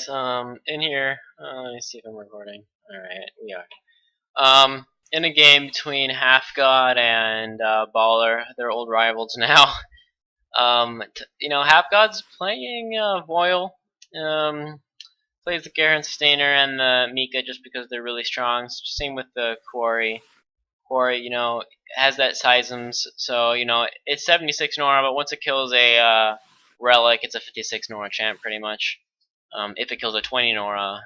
guys, in here, let me see if I'm recording. Alright, we are. In a game between Halfgod and Baller, they're old rivals now. Halfgod's playing Voil, plays the Garen Sustainer and the Mika just because they're really strong. Same with the Quarry. Quarry, has that Seisms, so, it's 76 Nora, but once it kills a Relic, it's a 56 Nora champ, pretty much. If it kills a 20 Nora,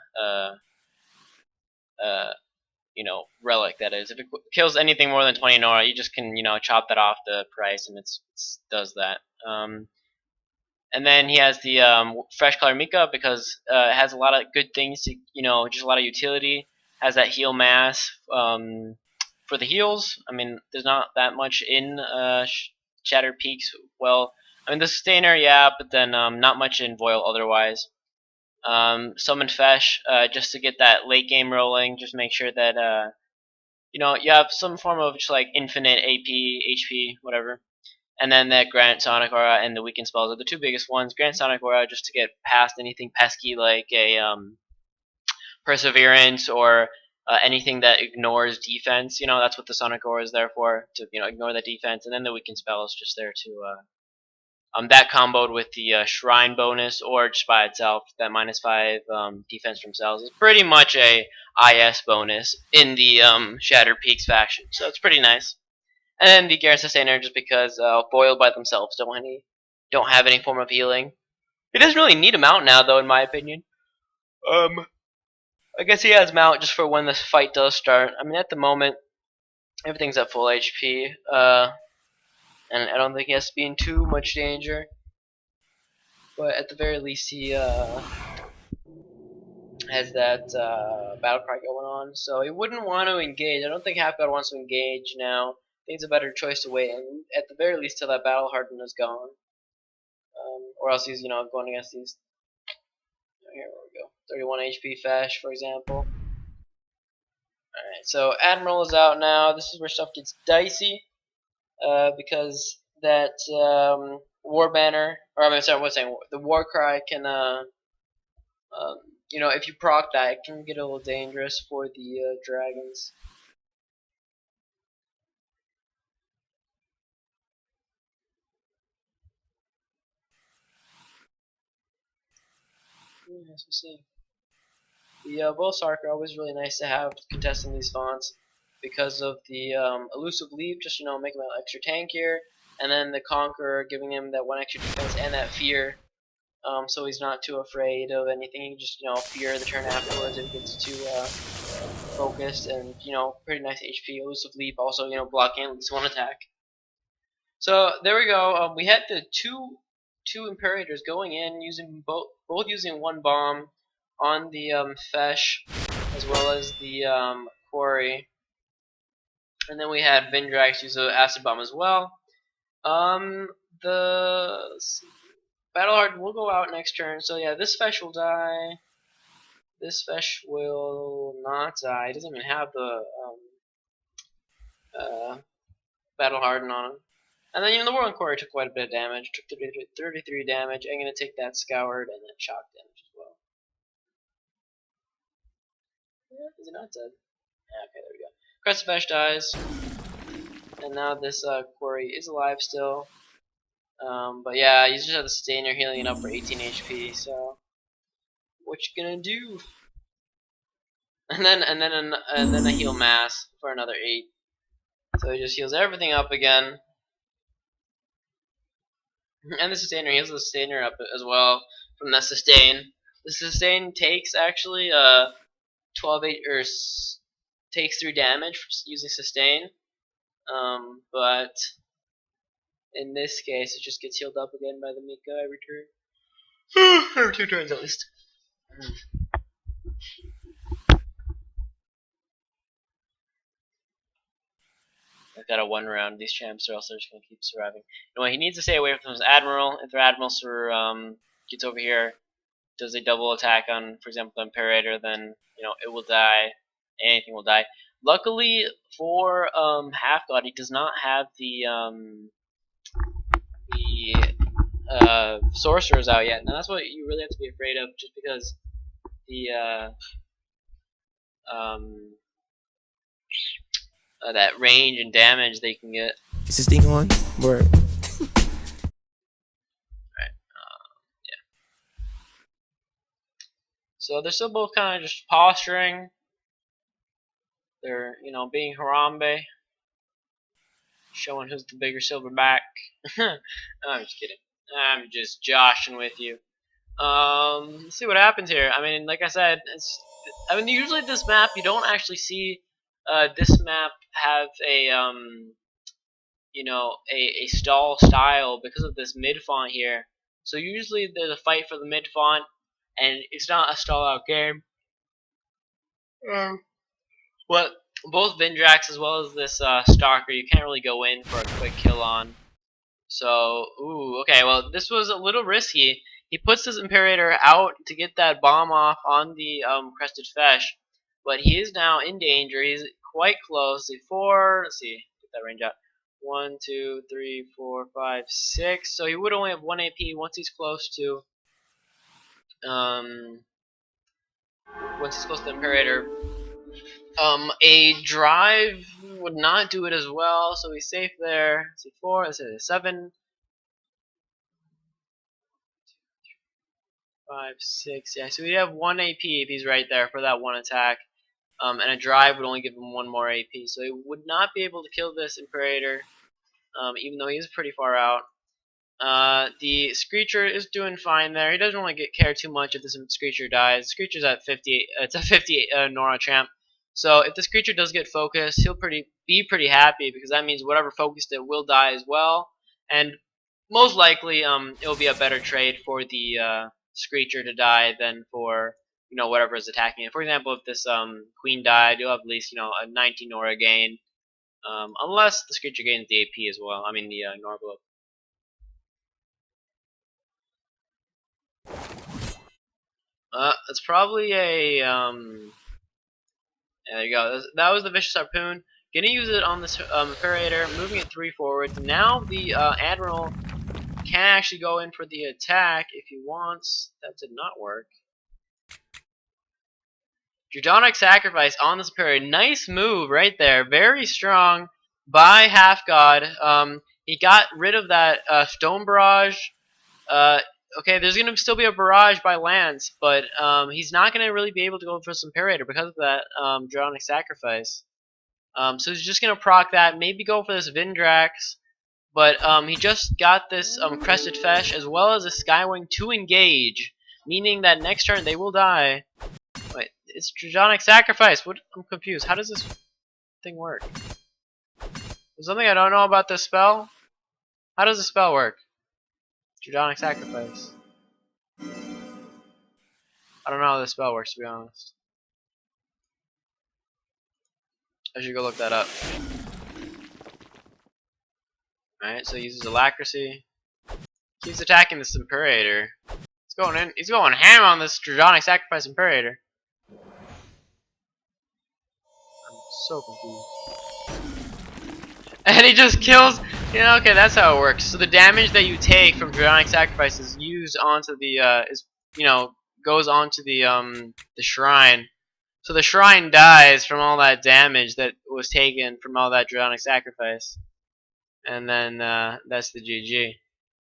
Relic, that is. If it kills anything more than 20 Nora, you just can, chop that off the price, and it does that. And then he has the Fresh Color Mika because it has a lot of good things to, just a lot of utility. Has that heal mass for the heals. I mean, there's not that much in Shattered Peaks. Well, I mean, the Sustainer, yeah, but then not much in Voil otherwise. Summon Fesh just to get that late game rolling. Just make sure that you have some form of just like infinite AP, HP, whatever. And then that Grant Sonic Aura and the weakened spells are the two biggest ones. Grant Sonic Aura just to get past anything pesky like a Perseverance or anything that ignores defense. That's what the Sonic Aura is there for, to ignore the defense. And then the weakened spell is just there to that comboed with the Shrine bonus or just by itself, that -5 defense from cells is pretty much a IS bonus in the Shattered Peaks faction. So it's pretty nice. And then the Garen Sustainer, just because Boiled by themselves don't have any form of healing. He doesn't really need a mount now, though, in my opinion. I guess he has mount just for when this fight does start. I mean, at the moment, everything's at full HP. And I don't think he has to be in too much danger. But at the very least, he has that battle cry going on. So he wouldn't want to engage. I don't think Halfgod wants to engage now. I think it's a better choice to wait, and at the very least, till that battle harden is gone. Or else he's, going against these. Here we go. 31 HP Fesh, for example. Alright, so Admiral is out now. This is where stuff gets dicey. Because that War Banner, or I'm sorry, what's saying? The War Cry can, if you proc that, it can get a little dangerous for the dragons. Yes, we'll see. The Volsark are always really nice to have contesting these fonts because of the elusive leap, just make him an extra tankier, and then the Conqueror giving him that one extra defense and that fear, so he's not too afraid of anything. He can just fear the turn afterwards if he gets too focused, and pretty nice HP. Elusive leap also blocking at least one attack. So there we go. We had the two Imperators going in using both using one bomb on the Fesh as well as the Quarry, and then we had Vindrax use an acid bomb as well. The Battle Harden will go out next turn, so yeah, this Fesh will die. This Fesh will not die. He doesn't even have the Battle Harden on him. And then the Whirling Quarry took quite a bit of damage. Took 33 damage. I'm gonna take that Scoured and then shock damage as well. Is it not dead? Yeah, okay, there we go. Crescent dies. And now this Quarry is alive still. But yeah, you just have the Sustainer healing it up for 18 HP, so what you gonna do? And then a heal mass for another 8. So he just heals everything up again. And the Sustainer heals the Sustainer up as well from the Sustain. The Sustain takes actually 12-8 or takes 3 damage for using Sustain. But in this case, it just gets healed up again by the Mika every turn. Every 2 turns at least. I've got to one round these champs, or else they're just gonna keep surviving. He needs to stay away from his Admiral. If their Admiral gets over here, does a double attack on, for example, the Imperator, then it will die. Anything will die. Luckily for Halfgod, he does not have the Sorcerers out yet. Now that's what you really have to be afraid of, just because the um, that range and damage they can get. Is this thing on? Word. Right. Yeah. So they're still both kind of just posturing. They're, being Harambe, showing who's the bigger silverback. I'm just kidding. I'm just joshing with you. Let's see what happens here. I mean, like I said, usually this map you don't actually see this map have a stall style because of this mid font here. So usually there's a fight for the mid font, and it's not a stall out game. But both Vindrax as well as this Stalker, you can't really go in for a quick kill on. So, okay, well, this was a little risky. He puts his Imperator out to get that bomb off on the Crested Fesh, but he is now in danger. He's quite close. Let's see, get that range out. 1, 2, 3, 4, 5, 6. So he would only have 1 AP once he's close to the Imperator. A drive would not do it as well, so he's safe there. Let's see, 4, let's say 7, 5, 6. Yeah, so we have 1 AP if he's right there for that one attack. And a drive would only give him 1 more AP, so he would not be able to kill this Imperator, even though he's pretty far out. The Screecher is doing fine there. He doesn't really care too much if this Screecher dies. Screecher's at 58. It's a 58 Nora champ. So if the Screecher does get focused, he'll be pretty happy because that means whatever focused it will die as well. And most likely, it'll be a better trade for the Screecher to die than for whatever is attacking it. For example, if this Queen died, you'll have at least a 19 Nora gain, unless the Screecher gains the AP as well. I mean the Nora blow. It's probably a there you go. That was the Vicious Harpoon. Gonna use it on this Imperator, moving it 3 forward. Now the Admiral can actually go in for the attack if he wants. That did not work. Dradonic Sacrifice on this Imperator. Nice move right there. Very strong by Halfgod. He got rid of that Stone Barrage. Okay, there's going to still be a barrage by Lance, but he's not going to really be able to go for some Imperator because of that Dradonic Sacrifice. So he's just going to proc that, maybe go for this Vindrax, but he just got this Crested Fesh as well as a Skywing to engage, meaning that next turn they will die. Wait, it's Dradonic Sacrifice. What? I'm confused. How does this thing work? There's something I don't know about this spell. How does the spell work? Dradonic Sacrifice. I don't know how this spell works, to be honest. I should go look that up. Alright, so he uses Alacrity. Keeps attacking this Imperator. He's going in. He's going ham on this Dradonic Sacrifice Imperator. I'm so confused. And he just kills. Okay, that's how it works. So the damage that you take from Dradonic Sacrifice is used onto the goes onto the shrine. So the shrine dies from all that damage that was taken from all that Dradonic Sacrifice. And then that's the GG.